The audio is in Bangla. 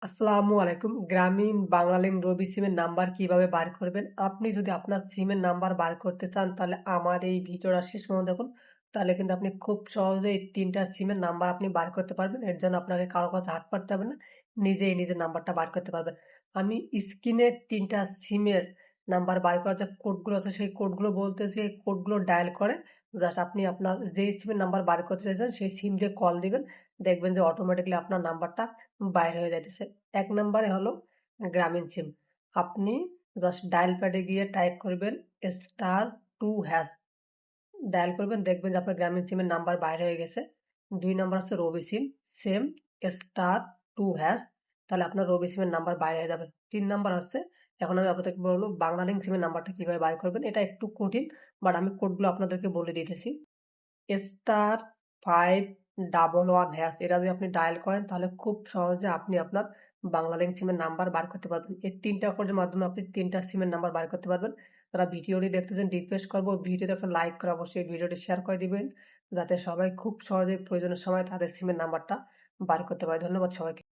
আসসালামু আলাইকুম। গ্রামীণ বাংলালিংক রবি সিমের নাম্বার কিভাবে বার করবেন? আপনি যদি আপনার সিমের নাম্বার বার করতে চান তাহলে আমার এই ভিডিওটা শেষ পর্যন্ত দেখুন। তাহলে কিন্তু আপনি খুব সহজেই ৩ টা সিমের নাম্বার আপনি বার করতে পারবেন। এর জন্য আপনাকে কারো কাছে হাত পাততে হবে না। নিজেই নিজের নাম্বারটা বার করতে পারবেন। আমি স্ক্রিনে ৩ টা সিমের নাম্বার বার করার যে কোডগুলো আছে সেই কোডগুলো বলতেছি, এই কোডগুলো ডায়াল করে জাস্ট আপনি আপনার যেই সিমের নাম্বার বার করতে চাইছেন সেই সিম দিয়ে কল দিবেন। দেখবেন যে অটোমেটিক্যালি আপনার নাম্বারটা বাইর হয়ে যাইতেছে। ১ নাম্বারে হলো গ্রামীণ সিম। আপনি জাস্ট ডায়াল প্যাডে গিয়ে টাইপ করবেন *2# ডায়াল করবেন, দেখবেন যে আপনার গ্রামীণ সিমের নাম্বার বাইর হয়ে গেছে। ২ নাম্বার হচ্ছে রবি সিম, সেম *2# তাহলে আপনার রবি সিমের নাম্বার বাইর হয়ে যাবে। ৩ নাম্বার হচ্ছে, এখন আমি আপনাদেরকে বলব বাংলালিংক সিমের নাম্বারটা কিভাবে বাইর করবেন। এটা একটু কঠিন, বাট আমি কোডগুলো আপনাদেরকে বলে দিতেছি। *511# এটা যদি আপনি ডায়াল করেন তাহলে খুব সহজে আপনি আপনার বাংলালিংক সিমের নাম্বার বার করতে পারবেন। এই ৩ টা কোডের মাধ্যমে আপনি ৩ টা সিমের নাম্বার বার করতে পারবেন। যারা ভিডিওটি দেখতেছেন রিকোয়েস্ট করব ভিডিওতে একটা লাইক করে অবশ্যই ভিডিওটি শেয়ার করে দিবেন। যাতে সবাই খুব সহজেই প্রয়োজনের সময় তাদের সিমের নাম্বারটা বার করতে পারে। ধন্যবাদ সবাইকে।